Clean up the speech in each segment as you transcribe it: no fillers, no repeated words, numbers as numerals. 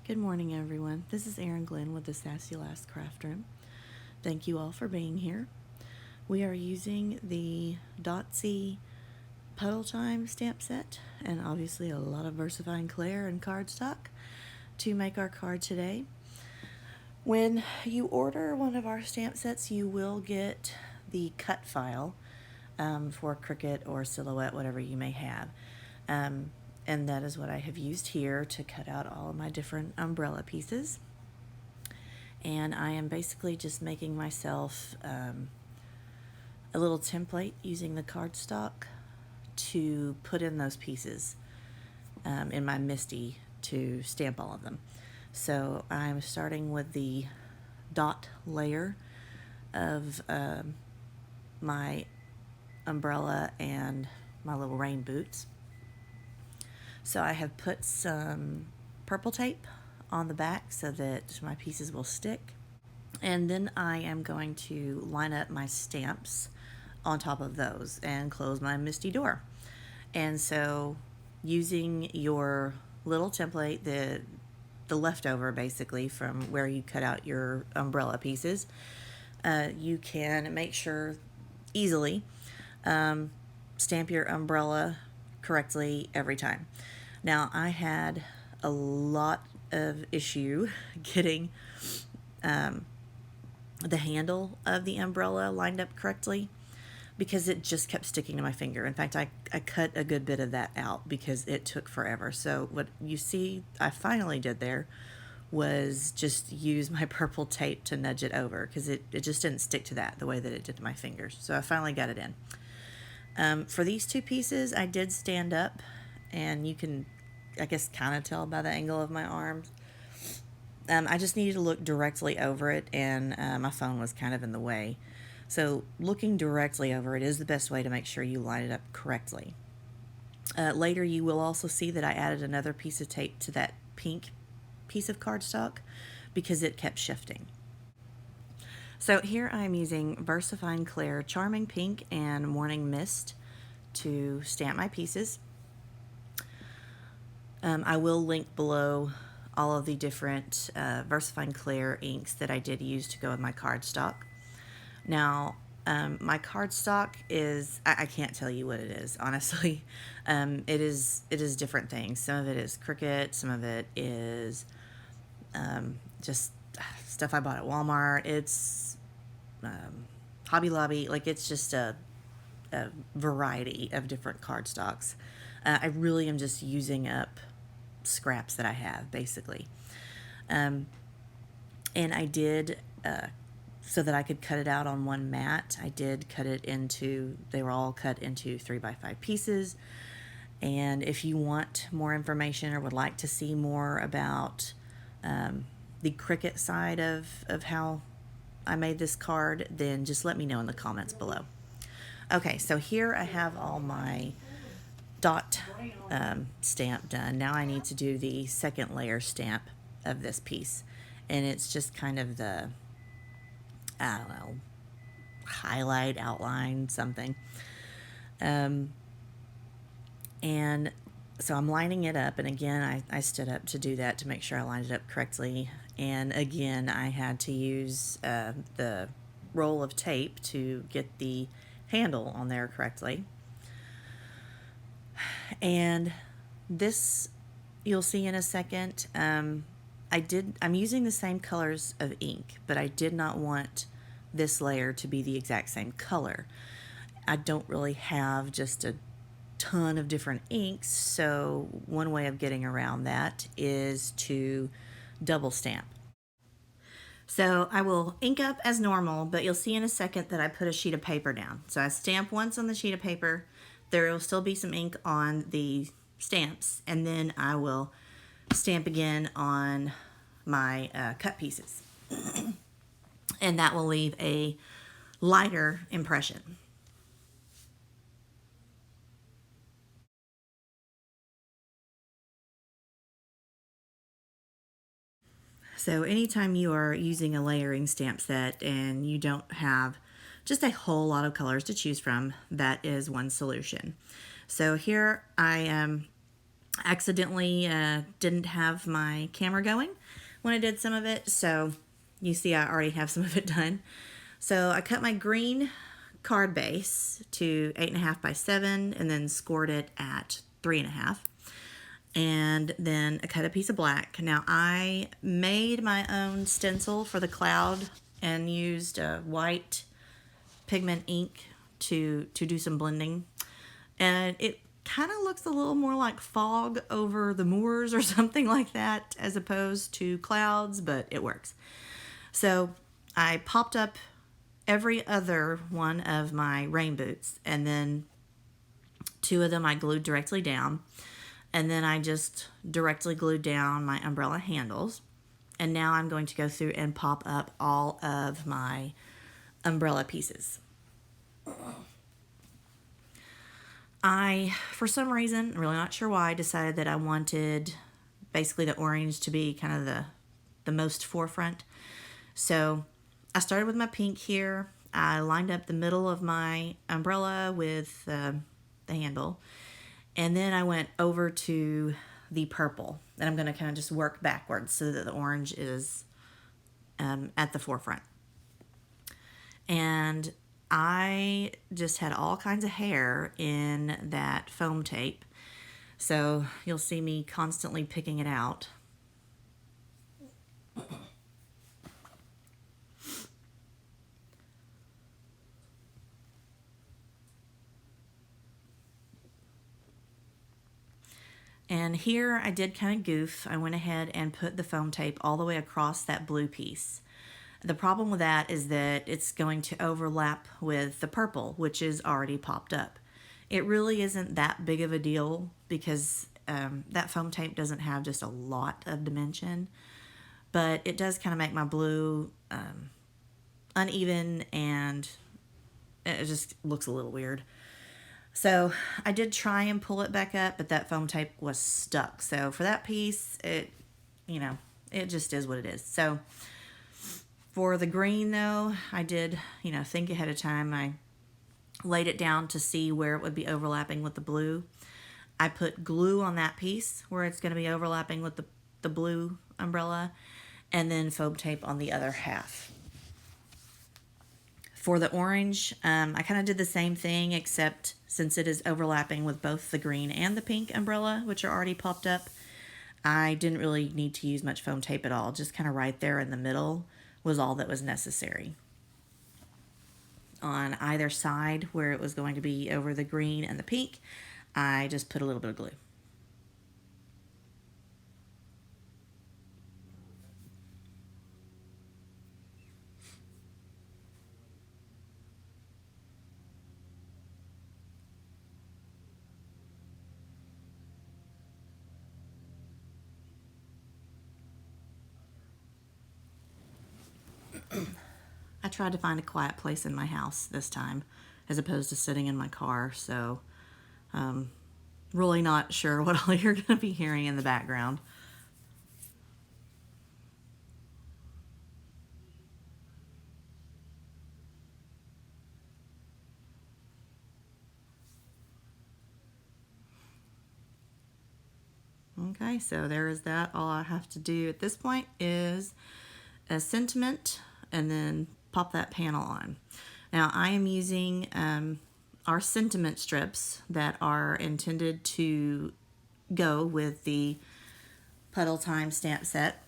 Good morning, everyone. This is Erin Glenn with the Sassy Lass Craftroom. Thank you all for being here. We are using the Dotsy Puddle Time stamp set and obviously a lot of VersaFine Clair and cardstock to make our card today. When you order one of our stamp sets, you will get the cut file for Cricut or Silhouette, whatever you may have. And that is what I have used here to cut out all of my different umbrella pieces. And I am basically just making myself a little template using the cardstock to put in those pieces in my MISTI to stamp all of them. So I'm starting with the dot layer of my umbrella and my little rain boots. So I have put some purple tape on the back so that my pieces will stick. And then I am going to line up my stamps on top of those and close my MISTI door. And so using your little template, the leftover basically from where you cut out your umbrella pieces, you can make sure easily stamp your umbrella correctly every time. Now, I had a lot of issue getting the handle of the umbrella lined up correctly because it just kept sticking to my finger. In fact, I cut a good bit of that out because it took forever. So what you see I finally did there was just use my purple tape to nudge it over because it just didn't stick to that the way that it did to my fingers. So I finally got it in. For these two pieces, I did stand up, and you can, I guess, kind of tell by the angle of my arms. I just needed to look directly over it, and my phone was kind of in the way. So looking directly over it is the best way to make sure you line it up correctly. Later, you will also see that I added another piece of tape to that pink piece of cardstock because it kept shifting. So here I'm using VersaFine Clair Charming Pink and Morning Mist to stamp my pieces. I will link below all of the different VersaFine Clair inks that I did use to go with my cardstock. Now, my cardstock is, I can't tell you what it is, honestly. It is different things. Some of it is Cricut, some of it is just stuff I bought at Walmart. It's Hobby Lobby. Like, it's just a variety of different cardstocks. I really am just using up scraps that I have, basically. And I did, so that I could cut it out on one mat, I did cut it into, they were all cut into 3x5 pieces. And if you want more information or would like to see more about the Cricut side of how I made this card, then just let me know in the comments below. Okay, so here I have all my dot stamp done. Now I need to do the second layer stamp of this piece. And it's just kind of the, I don't know, highlight, outline, something. And so I'm lining it up, and again, I stood up to do that to make sure I lined it up correctly. And again, I had to use the roll of tape to get the handle on there correctly. And this, you'll see in a second, I'm using the same colors of ink, but I did not want this layer to be the exact same color. I don't really have just a ton of different inks, so one way of getting around that is to double stamp. So I will ink up as normal, but you'll see in a second that I put a sheet of paper down. So I stamp once on the sheet of paper, there will still be some ink on the stamps, and then I will stamp again on my cut pieces. And that will leave a lighter impression. So anytime you are using a layering stamp set and you don't have just a whole lot of colors to choose from, that is one solution. So here I am accidentally didn't have my camera going when I did some of it, so you see I already have some of it done. So I cut my green card base to 8.5 by 7 and then scored it at 3.5. And then I cut a piece of black. Now I made my own stencil for the cloud and used white pigment ink to do some blending. And it kind of looks a little more like fog over the moors or something like that as opposed to clouds, but it works. So I popped up every other one of my rain boots, and then 2 of them I glued directly down, and then I just directly glued down my umbrella handles. And now I'm going to go through and pop up all of my umbrella pieces. I, for some reason, really not sure why, decided that I wanted basically the orange to be kind of the most forefront. So I started with my pink here. I lined up the middle of my umbrella with the handle. And then I went over to the purple. And I'm going to kind of just work backwards so that the orange is at the forefront. And I just had all kinds of hair in that foam tape. So you'll see me constantly picking it out. And here I did kind of goof. I went ahead and put the foam tape all the way across that blue piece. The problem with that is that it's going to overlap with the purple, which is already popped up. It really isn't that big of a deal because that foam tape doesn't have just a lot of dimension, but it does kind of make my blue uneven, and it just looks a little weird. So I did try and pull it back up, but that foam tape was stuck. So for that piece, it just is what it is. So for the green though, I did, think ahead of time. I laid it down to see where it would be overlapping with the blue. I put glue on that piece where it's going to be overlapping with the blue umbrella, and then foam tape on the other half. For the orange, I kind of did the same thing, except since it is overlapping with both the green and the pink umbrella, which are already popped up, I didn't really need to use much foam tape at all. Just kind of right there in the middle was all that was necessary. On either side, where it was going to be over the green and the pink, I just put a little bit of glue. I tried to find a quiet place in my house this time, as opposed to sitting in my car, so really not sure what all you're going to be hearing in the background. Okay, so there is that. All I have to do at this point is a sentiment and then pop that panel on. Now I am using our sentiment strips that are intended to go with the Puddle Time stamp set.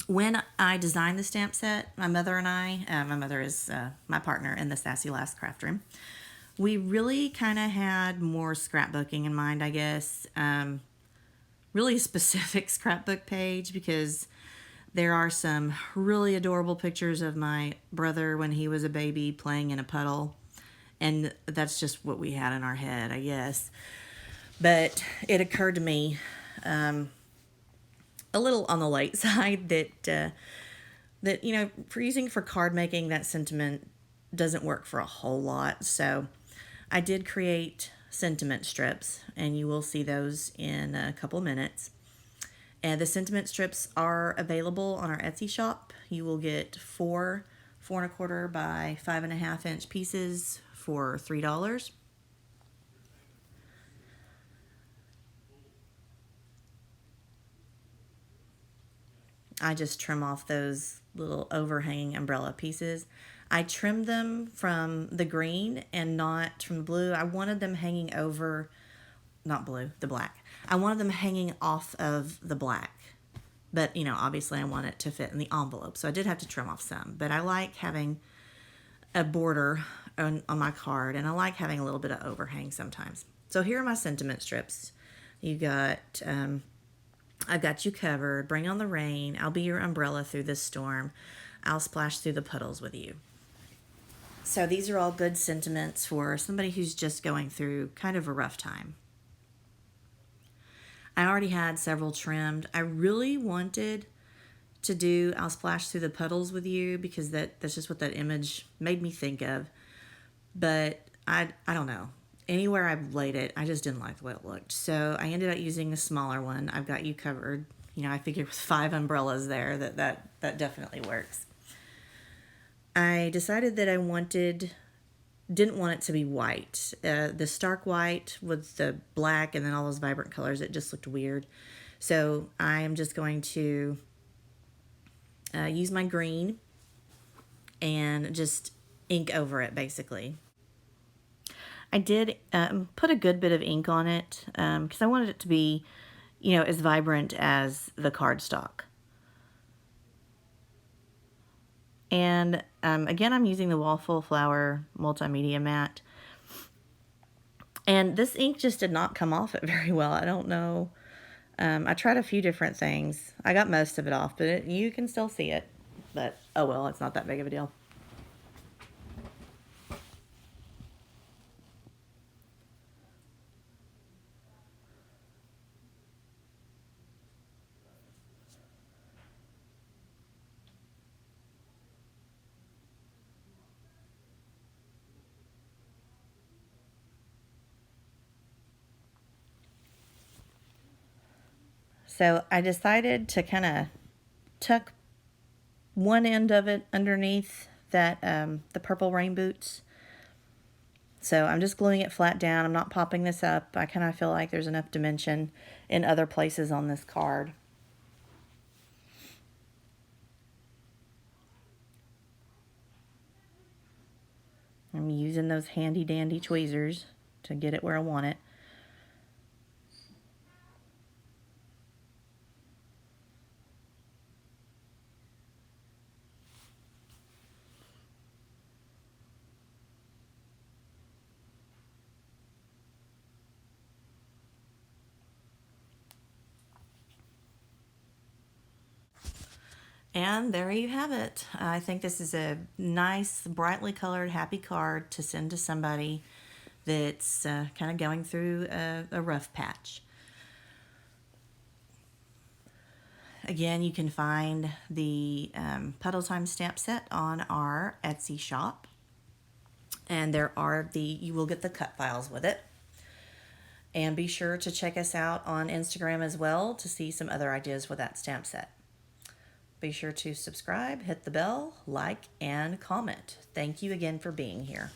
When I designed the stamp set, my mother and I, my mother is my partner in the Sassy Lass Craftroom, we really kind of had more scrapbooking in mind, I guess. Really specific scrapbook page, because there are some really adorable pictures of my brother when he was a baby playing in a puddle. And that's just what we had in our head, I guess. But it occurred to me a little on the late side that, for using for card making, that sentiment doesn't work for a whole lot. So I did create sentiment strips, and you will see those in a couple minutes. And the sentiment strips are available on our Etsy shop. You will get 4 4.25 by 5.5 inch pieces for $3. I just trim off those little overhanging umbrella pieces. I trimmed them from the green and not from the blue. I wanted them hanging over, not blue, the black. I wanted them hanging off of the black. But, obviously I want it to fit in the envelope. So I did have to trim off some. But I like having a border on my card, and I like having a little bit of overhang sometimes. So here are my sentiment strips. You got, I've got you covered, bring on the rain, I'll be your umbrella through this storm, I'll splash through the puddles with you. So these are all good sentiments for somebody who's just going through kind of a rough time. I already had several trimmed. I really wanted to do I'll splash through the puddles with you because that's just what that image made me think of. But I don't know. Anywhere I've laid it, I just didn't like the way it looked. So I ended up using a smaller one. I've got you covered. I figured with 5 umbrellas there that definitely works. I decided that I didn't want it to be white. The stark white with the black and then all those vibrant colors, it just looked weird. So I'm just going to use my green and just ink over it, basically. I did put a good bit of ink on it because I wanted it to be, as vibrant as the cardstock. And again, I'm using the Waffle Flower Multimedia Matte. And this ink just did not come off it very well. I don't know. I tried a few different things. I got most of it off, but you can still see it. But, oh well, it's not that big of a deal. So I decided to kind of tuck one end of it underneath that the purple rain boots. So I'm just gluing it flat down. I'm not popping this up. I kind of feel like there's enough dimension in other places on this card. I'm using those handy dandy tweezers to get it where I want it. And there you have it. I think this is a nice, brightly colored, happy card to send to somebody that's kind of going through a rough patch. Again, you can find the Puddle Time stamp set on our Etsy shop. And you will get the cut files with it. And be sure to check us out on Instagram as well to see some other ideas with that stamp set. Be sure to subscribe, hit the bell, like, and comment. Thank you again for being here.